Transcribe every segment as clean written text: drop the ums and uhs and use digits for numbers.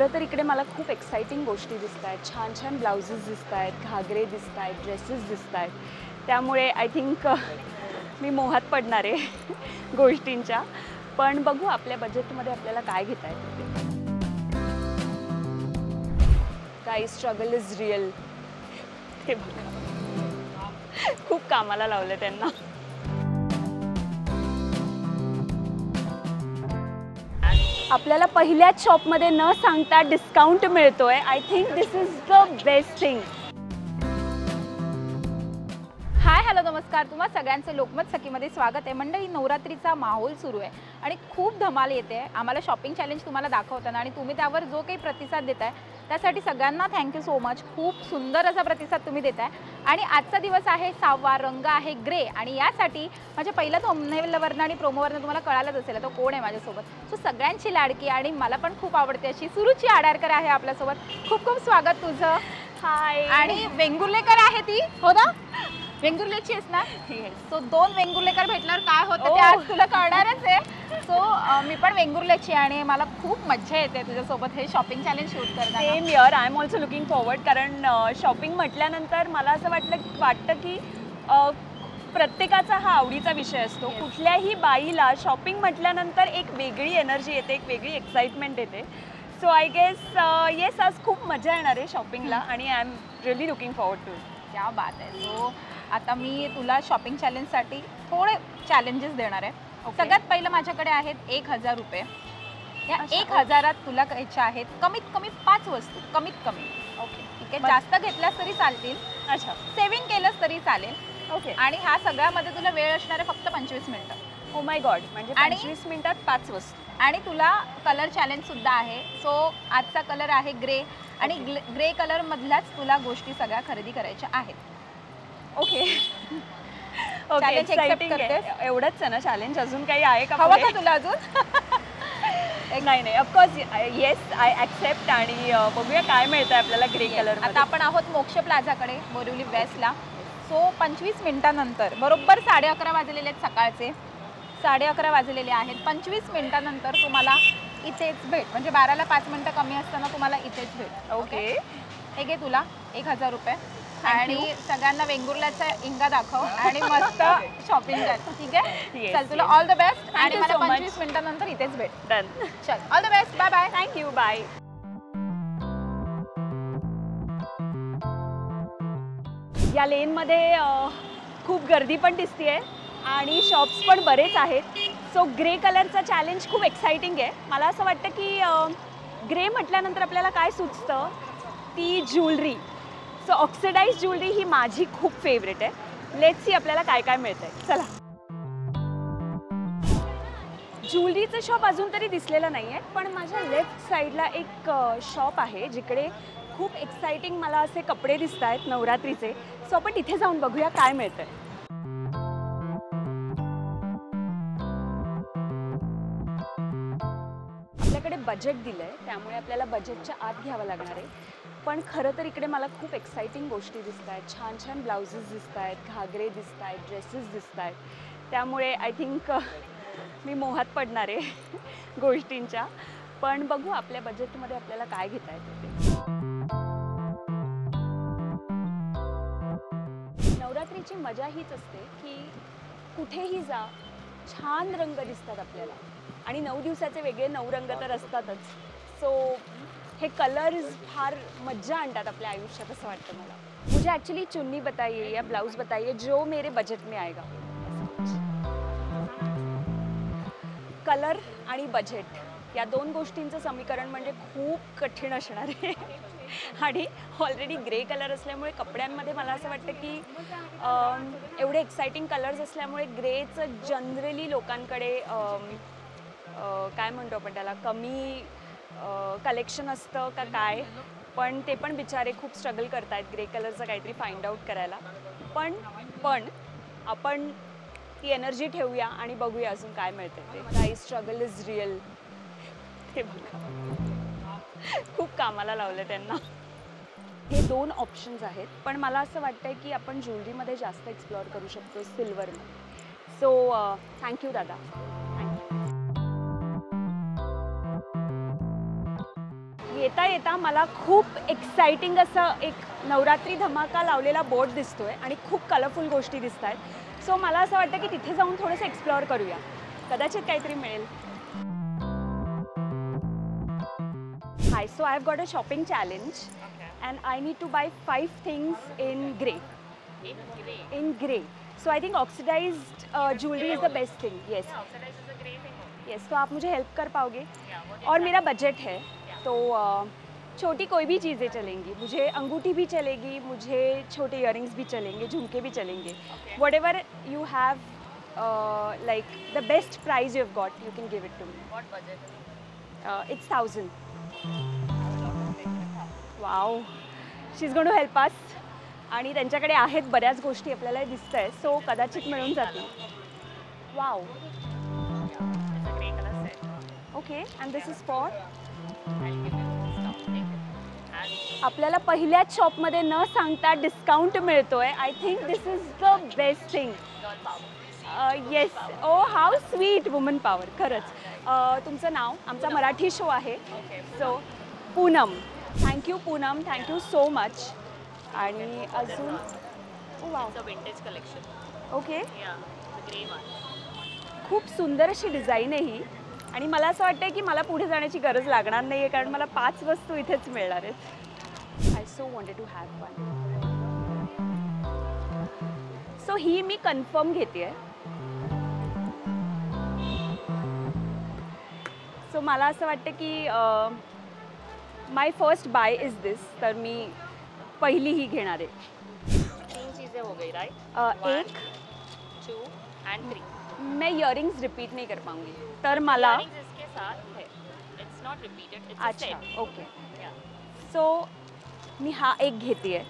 खरं तर इकडे मला खूप एक्साइटिंग गोष्टी दिसत आहेत, छान छान ब्लाउजेस दिसत आहेत, घागरे दिसत आहेत, ड्रेसेस दिसत आहेत. त्यामुळे आय थिंक मी मोहात पडणार आहे गोष्टींच्या. पण बघू आपल्या बजेटमध्ये आपल्याला काय घेता येतं. काही स्ट्रगल इज रिअल. हे बघा खूप कामाला लावलं त्यांना. आपल्याला पहिल्याच शॉपमध्ये न सांगता डिस्काउंट मिळतोय. I think this is the best thing. Hi hello नमस्कार, तुम्हा सगळ्यांचं लोकमत सखीमध्ये स्वागत आहे. मंडळी, नवरात्रीचा माहोल सुरू आहे आणि खूप धमाल येते. आम्हाला शॉपिंग चॅलेंज तुम्हाला दाखवताना आणि तुम्ही त्यावर जो काही प्रतिसाद देताय त्यासाठी सगळ्यांना थँक्यू सो मच. खूप सुंदर असा प्रतिसाद तुम्ही देताय. आणि आजचा दिवस आहे 6वा, रंग आहे ग्रे. आणि यासाठी माझ्या पहिल्या थंबनेलवरनं आणि प्रोमोवरनं तुम्हाला कळालंच असेल तो कोण आहे माझ्यासोबत. सो सगळ्यांची लाडकी आणि मला पण खूप आवडते अशी सुरुची आडारकर आहे आपल्यासोबत. खूप खूप स्वागत तुझं. हाय. आणि वेंगुर्लेकर आहे ती, हो ना? वेंगुर्लेची आहेस ना? सो 2 वेंगुर्लेकर भेटल्यावर काय होतं ते आज तुला कळणारच आहे. सो मी पण वेंगुर्लेची आणि मला खूप मज्जा येते तुझ्यासोबत हे शॉपिंग चॅलेंज शूट करताना. Same year. I am also looking forward. कारण शॉपिंग म्हटल्यानंतर मला असं वाटतं की प्रत्येकाचा हा आवडीचा विषय असतो. कुठल्याही बाईला शॉपिंग म्हटल्यानंतर एक वेगळी एनर्जी येते, एक वेगळी एक्साइटमेंट येते. सो आय गेस येस, आज खूप मजा येणार आहे शॉपिंगला आणि I am really looking forward to. क्या बात आहे. सो आता मी तुला शॉपिंग चॅलेंजसाठी थोडे चॅलेंजेस देणार आहे. सगळ्यात पहिलं माझ्याकडे आहेत 1000 रुपये. या 1000त तुला घ्यायच्या आहेत कमीत कमी 5 वस्तू. कमीत कमी. ओके, ठीक आहे. जास्त घेतल्यास तरी चालतील. अच्छा, सेव्हिंग केलंस तरी चालेल. ओके. आणि ह्या सगळ्यामध्ये तुला वेळ असणार आहे फक्त 25 मिनिटं. Oh my God. म्हणजे 25 मिनिटात 5 वस्तू. आणि तुला कलर चॅलेंज सुद्धा आहे. सो आजचा कलर आहे ग्रे आणि ग्रे कलर मधल्याच तुला गोष्टी सगळ्या खरेदी करायच्या आहेत. ओके. चॅलेंज एक्सेप्ट करतेस? एवढंच आहे ना चॅलेंज? अजून काही आहे का? हवं का तुला अजून? नाही, ऑफकोर्स येस, आय ॲक्सेप्ट. आणि बघूया काय मिळतं आपल्याला ग्रे कलर. आता आपण आहोत मोक्ष प्लाझाकडे, बोरिवली वेस्टला. सो 25 मिनिटानंतर बरोबर 11:30 वाजलेले आहेत सकाळचे. 11:30 वाजलेले आहेत. 25 मिनिटानंतर तुम्हाला इथेच भेट. म्हणजे 12ला 5 मिनिटं कमी असताना तुम्हाला इथेच भेट. ओके. हे घे तुला 1000 रुपये. आणि सगळ्यांना वेंगुर्ल्याचा इंगा दाखव आणि मस्त शॉपिंग कर. ठीक आहे? चल, तुला ऑल द बेस्ट. आणि मला 25 मिनिटानंतर इथेच भेट. डन. चल, all the best. Bye bye. Thank you. Bye. या लेनमध्ये खूप गर्दी पण दिसतीये आणि शॉप्स पण बरेच आहेत. सो ग्रे कलरचा चॅलेंज खूप एक्साइटिंग आहे. मला असं वाटतं की ग्रे म्हटल्यानंतर आपल्याला काय सुचतं? ती ज्वेलरी. सो ऑक्सिडाइज ज्वेलरी ही माझी खूप फेवरेट आहे. लेट्स सी आपल्याला काय काय मिळतंय. चला. ज्वेलरीचं शॉप अजून तरी दिसलेलं नाही आहे, पण माझ्या लेफ्ट साईडला एक शॉप आहे जिकडे खूप एक्साइटिंग मला असे कपडे दिसत आहेत नवरात्रीचे. सो आपण तिथे जाऊन बघूया काय मिळतंय. आपल्याकडे बजेट दिलंय त्यामुळे आपल्याला बजेटच्या आत घ्यावं लागणार आहे. पण खरं तर इकडे मला खूप एक्साइटिंग गोष्टी दिसत आहेत, छान छान ब्लाउजेस दिसत आहेत, घागरे दिसत आहेत, ड्रेसेस दिसत आहेत. त्यामुळे आय थिंक मी मोहात पडणार आहे गोष्टींच्या. पण बघू आपल्या बजेटमध्ये आपल्याला काय घेता येतं ते. नवरात्रीची मजा हीच असते की कुठेही जा, छान रंग दिसतात आपल्याला. आणि 9 दिवसाचे वेगळे 9 रंग तर असतातच. सो हे कलर्स फार मज्जा आणतात आपल्या आयुष्यात असं वाटतं मला. मुझे ॲक्च्युली चुन्नी बताइए या ब्लाउज बताइए जो मेरे बजेट में आएगा. कलर आणि बजेट या 2 गोष्टींचं समीकरण म्हणजे खूप कठीण असणार आहे. आणि ऑलरेडी ग्रे कलर असल्यामुळे कपड्यांमध्ये मला असं वाटतं की एवढे एक्साइटिंग कलर्स असल्यामुळे ग्रेचं जनरली लोकांकडे काय म्हणतो आपण त्याला, कमी कलेक्शन असतं का काय. पण ते पण बिचारे खूप स्ट्रगल करतायत ग्रे कलरचं काहीतरी फाइंड आउट करायला. पण आपण ती एनर्जी ठेवूया आणि बघूया अजून काय मिळतं ते. काही स्ट्रगल इज रिअल. हे बघा खूप कामाला लावलं त्यांना. हे 2 ऑप्शन्स आहेत, पण मला असं वाटतंय की आपण ज्वेलरीमध्ये जास्त एक्सप्लोअर करू शकतो सिल्वरमध्ये. सो थँक्यू दादा. थँक्यू. येता येता मला खूप एक्साइटिंग असं एक नवरात्री धमाका लावलेला बोर्ड दिसतोय आणि खूप कलरफुल गोष्टी दिसत आहेत. सो मला असं वाटतं की तिथे जाऊन थोडंसं एक्सप्लोअर करूया, कदाचित काहीतरी मिळेल. Hi, so I have got a shopping challenge and I need to buy 5 things in grey. In grey. So I think oxidized jewelry is the best thing. Yes. Oxidized is a great thing. Yes. तो आप मुझे help कर पाओगे? Yeah. और मेरा budget है तो छोटी कोई भी चीज़ें चलेंगी. मुझे अंगूठी भी चलेगी, मुझे छोटे इयररिंग्स भी चलेंगे, झुमके भी चलेंगे. Okay. Whatever you have, like the best price you have got, you can give it to me. What budget? It's 1,000. Wow, she is going to help us. आणि त्यांच्याकडे आहेत बऱ्याच गोष्टी आपल्याला दिसत आहे, सो कदाचित मिळून जातील. Wow. It's a grey color set. Okay, and this is for. I'll give you discount. Take it. And आपल्याला पहिल्याच शॉपमध्ये न सांगता डिस्काउंट मिळतोय. I think this is the best thing. girl power. Yes. Oh how sweet. Woman power. खरंच. तुमचं नाव? आमचा मराठी शो आहे, Okay. So Poonam. Thank you Poonam, thank you so much. आणि अजून wow. It's a vintage collection. Okay, Yeah. The grey one. खूप सुंदर अशी डिझाईन आहे ही. आणि मला असं वाटतं की मला पुढे जाण्याची गरज लागणार नाही आहे, कारण मला 5 वस्तू इथेच मिळणार आहेत. I so wanted to have one. So ही मी कन्फर्म घेते. सो मला असं वाटतं की my first buy is this. तर मी पहिली ही घेणार आहे. 3 चीजें हो गई, right? एक 1, 2 and 3. मैं इयरिंग्स रिपीट नहीं कर पाऊंगी, तर मला. Earrings इसके साथ है. It's not repeated. It's a अच्छा, set. ओके. Yeah. सो मी हा एक घेते आहे.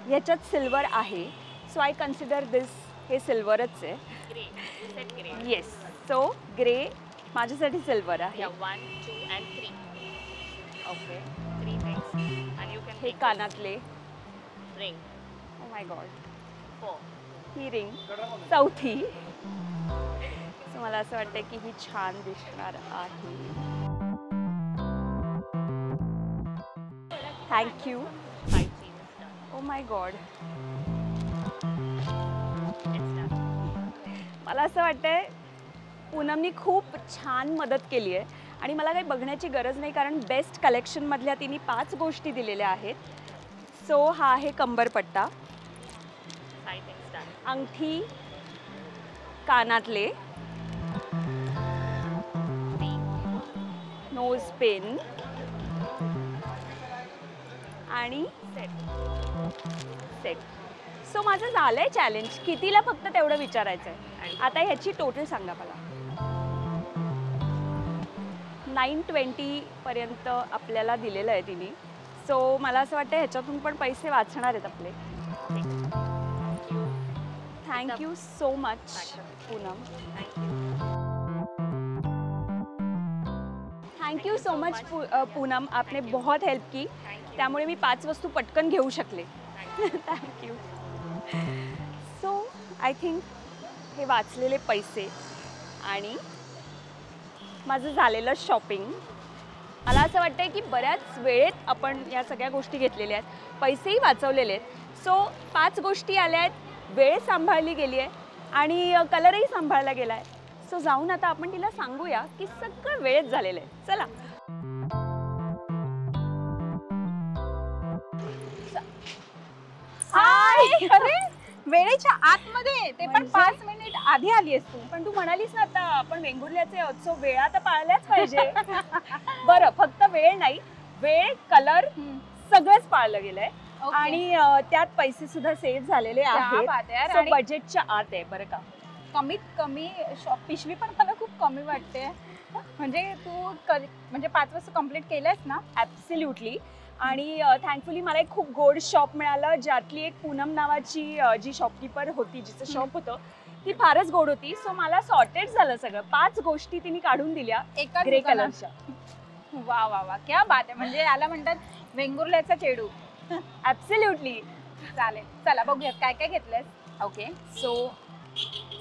ह्याच्यात सिल्वर आहे, सो आय कन्सिडर दिस हे सिल्वरच आहे. Grey. You said grey. Yes. So grey माझ्यासाठी सिल्वर आहे. Yeah. 1, 2 and 3. Okay. 3 things. And you can हे take कानातले. ring. Oh my God. 4. He ring चौथी. सो मला असं वाटतं की ही छान दिसणार आहे. Thank you. 5 cheeses done. Oh my God. It's done. मला असं वाटतंय पूनमनी खूप छान मदत केली आहे आणि मला काही बघण्याची गरज नाही, कारण बेस्ट कलेक्शनमधल्या तिने 5 गोष्टी दिलेल्या आहेत. सो हा आहे कंबरपट्टा, 5 things done. अंगठी, कानातले, 3. नोज पिन आणि Set. सेट. सो माझं झालंय चॅलेंज. कितीला फक्त तेवढं विचारायचं आहे. आता ह्याची टोटल सांगा मला. 920 पर्यंत आपल्याला दिलेलं आहे तिने. सो मला असं वाटतं ह्याच्यातून पण पैसे वाचणार आहेत आपले. Thank you so much Poonam. Thank you so much Poonam. आपने बहुत हेल्प की, त्यामुळे मी 5 वस्तू पटकन घेऊ शकले. थँक्यू. सो आय थिंक हे वाचलेले पैसे आणि माझं झालेलं शॉपिंग, मला असं वाटतं की बऱ्याच वेळेत आपण या सगळ्या गोष्टी घेतलेल्या आहेत, पैसेही वाचवलेले आहेत. सो 5 गोष्टी आल्या आहेत, वेळ सांभाळली गेली आहे आणि कलरही सांभाळला गेला आहे. सो जाऊन आता आपण तिला सांगूया की सगळं वेळेत झालेलं आहे. चला. हाय. अरे वेळेच्या आतमध्ये, ते पण म्हणजे? 5 मिनिट आधी आली आहेस तू. पण तू म्हणालीस ना आता आपण वेंगुर्ल्याचे आहोत, सो वेळा तर पाळल्याच पाहिजे. बरं, फक्त वेळ नाही, वेळ, कलर सगळंच पाळलं गेलंय. Okay. आणि त्यात पैसे सुद्धा सेव्ह झालेले क्या बात आहे यार. आहेत. आणि बजेटच्या आत आहे बरं का. कमीत कमी पिशवी पण मला खूप कमी वाटते. म्हणजे तू म्हणजे 5 वस्तू कंप्लीट केल्यास ना. ॲब्सल्युटली. आणि थँकफुली मला एक खूप गोड शॉप मिळालं, ज्यातली एक पूनम नावाची जी शॉपकीपर होती, जिचं शॉप होतं, ती फारच गोड होती. सो मला सॉर्टेड झालं सगळं. 5 गोष्टी तिने काढून दिल्या एका ग्रे दुकानात. कलरच्या. वा वा वा, क्या बात आहे. म्हणजे याला म्हणतात वेंगुर्ल्याचा चेडू. ॲब्सल्युटली. चालेल, चला बघूयात काय काय घेतलंयस. ओके. सो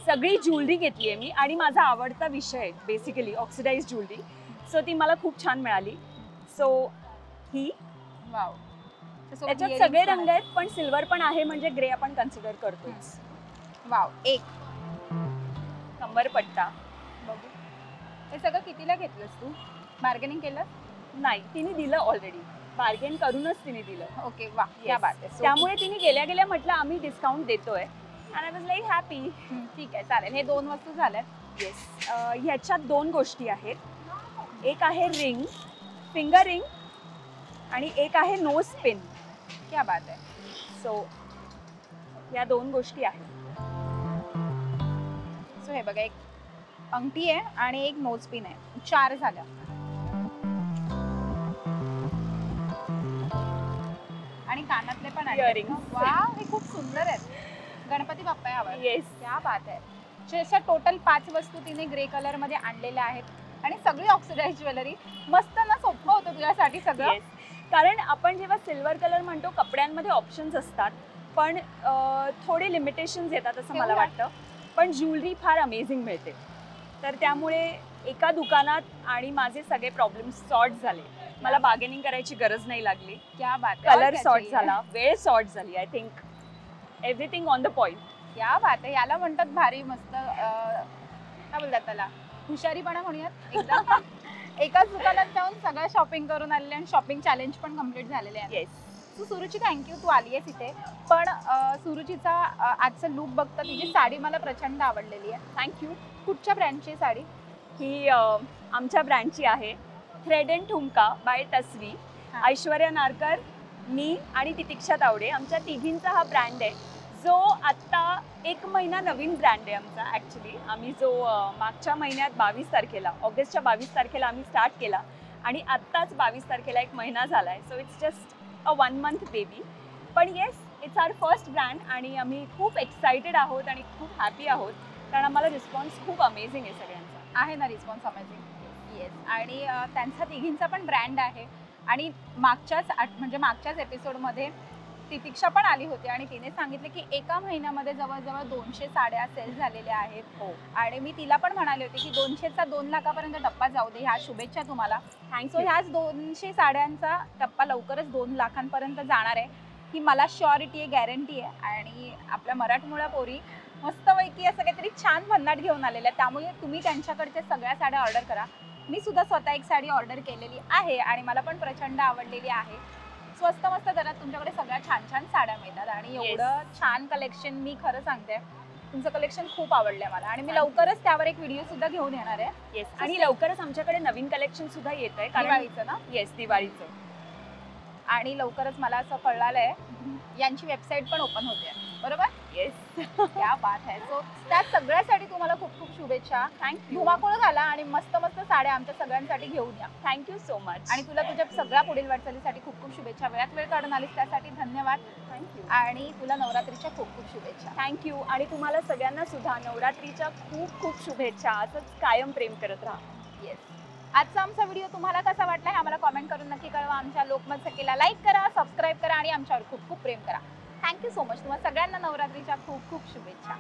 सगळी ज्वेलरी घेतली आहे मी आणि माझा आवडता विषय बेसिकली ऑक्सिडाइज ज्वेलरी. सो ती मला खूप छान मिळाली. सो ही वाव. त्याच्यात सगळे रंग आहेत, पण सिल्वर पण आहे म्हणजे ग्रे आपण कन्सिडर करतोच. वाव. एक कंबरपट्टा बघू. हे सगळं कितीला घेतलंस तू? बार्गेनिंग केलं? नाही, तिने दिलं ऑलरेडी, बार्गेन करूनच तिने दिलं. ओके वा. Yes. क्या बात आहे. So, त्यामुळे तिने गेल्या गेल्या म्हटलं आम्ही डिस्काउंट देतोय and I was like happy. ठीक आहे चालेल. हे 2 वस्तू झाल्यात. येस. ह्याच्यात 2 गोष्टी आहेत. एक आहे रिंग, फिंगर रिंग, आणि एक आहे नोज पिन. क्या बात आहे. सो या 2 गोष्टी आहेत. सो हे बघा, एक अंगठी आहे आणि एक नोज पिन आहे. 4 झाल्या. आणि कानातले पण आहेत. Earrings. वाव, हे खूप सुंदर आहेत. गणपती बाप्पा यावर. येस. क्या बात आहे. अशा टोटल 5 वस्तू तिने ग्रे कलर मध्ये आणलेल्या आहेत आणि सगळी ऑक्सिडाइज ज्वेलरी. मस्त ना, सोपं होतं तुझ्यासाठी सगळं. येस. कारण आपण जेव्हा सिल्वर कलर म्हणतो कपड्यांमध्ये ऑप्शन्स असतात, पण थोडे लिमिटेशन्स येतात असं मला एवढा? वाटतं. पण ज्वेलरी फार अमेझिंग मिळते, तर त्यामुळे एका दुकानात आणि माझे सगळे प्रॉब्लेम्स सॉर्ट झाले. मला बार्गेनिंग करायची गरज नाही लागली. क्या बात आहे. कलर और क्या सॉर्ट चाहिए? झाला, वेळ सॉर्ट झाली. I think everything on the point. क्या बात आहे. याला म्हणतात भारी मस्त काय बोलतात त्याला, हुशारीपणा म्हणूयात एकदम. एकाच दुकानात जाऊन सगळं शॉपिंग करून आलेले आणि शॉपिंग चॅलेंज पण कम्प्लीट झालेले आहे. येस. तू सुरुची थँक्यू, तू आली आहेस इथे. पण सुरुचीचा आजचा लुक बघता तिची साडी मला प्रचंड आवडलेली आहे. थँक्यू. कुठच्या ब्रँडची साडी? ही आमच्या ब्रँडची आहे, थ्रेड अँड ठुमका बाय तस्वी. हा. ऐश्वर्या नारकर, मी आणि तितिक्षा तावडे, आमच्या तिघींचा हा ब्रँड आहे, जो आत्ता 1 महिना नवीन ब्रँड आहे आमचा. ॲक्च्युली आम्ही जो मागच्या महिन्यात 22 तारखेला, ऑगस्टच्या 22 तारखेला आम्ही स्टार्ट केला आणि आत्ताच 22 तारखेला 1 महिना झाला आहे. So it's just a 1 month baby. पण yes, it's our first brand आणि आम्ही खूप एक्सायटेड आहोत आणि खूप हॅपी आहोत, कारण आम्हाला रिस्पॉन्स खूप अमेझिंग आहे सगळ्यांचा. आहे ना रिस्पॉन्स अमेझिंग. येस. आणि त्यांचा तिघींचा पण ब्रँड आहे. आणि मागच्याच एपिसोडमध्ये तितिक्षा पण आली होती आणि तिने सांगितले की एका महिन्यामध्ये जवळजवळ 200 साड्या सेल झालेल्या आहेत. हो. आणि मी तिला पण म्हणाले होते की 200चा 2 लाखापर्यंत टप्पा जाऊ दे. ह्या शुभेच्छा तुम्हाला. So thank you. ह्याच 200 साड्यांचा टप्पा लवकरच 2 लाखांपर्यंत जाणार आहे, ही मला श्युरिटी आहे, गॅरंटी आहे. आणि आपल्या मराठमोळ्या पोरी मस्तपैकी असं काहीतरी छान भन्नाट घेऊन आलेल्या, त्यामुळे तुम्ही त्यांच्याकडच्या सगळ्या साड्या ऑर्डर करा. मी सुद्धा स्वतः एक साडी ऑर्डर केलेली आहे आणि मला पण प्रचंड आवडलेली आहे. स्वस्त मस्त दरात तुमच्याकडे सगळ्या छान छान साड्या मिळतात आणि एवढं छान कलेक्शन, मी खरं सांगते तुमचं कलेक्शन खूप आवडलंय मला आणि मी लवकरच त्यावर एक व्हिडिओ सुद्धा घेऊन येणार आहे. येस. आणि लवकरच आमच्याकडे नवीन कलेक्शन सुद्धा येत आहे, कारण दिवाळीचं ना. येस, दिवाळीचं. आणि लवकरच मला असं कळालंय यांची वेबसाईट पण ओपन होते, बरोबर? येस. क्या बात आहे. सो त्या सगळ्यासाठी तुम्हाला खूप खूप शुभेच्छा. थँक्यू. धुमाकूळ घाला आणि मस्त मस्त साड्या आमच्या सगळ्यांसाठी घेऊन या. Thank you so much. आणि तुला तुझ्या सगळ्या पुढील वाटचालीसाठी खूप खूप शुभेच्छा. वेळात वेळ काढून आलीस त्यासाठी धन्यवाद. थँक्यू. आणि तुला नवरात्रीच्या खूप खूप शुभेच्छा. थँक्यू. आणि तुम्हाला सगळ्यांना सुद्धा नवरात्रीच्या खूप खूप शुभेच्छा. असंच कायम प्रेम करत राहा. येस. आजचा आमचा व्हिडिओ तुम्हाला कसा वाटला हे आम्हाला कॉमेंट करून नक्की कळवा. आमच्या लोकमत सखीला लाईक करा, सबस्क्राईब करा आणि आमच्यावर खूप खूप प्रेम करा. Thank you so much. तुम्हाला सगळ्यांना नवरात्रीच्या खूप खूप शुभेच्छा.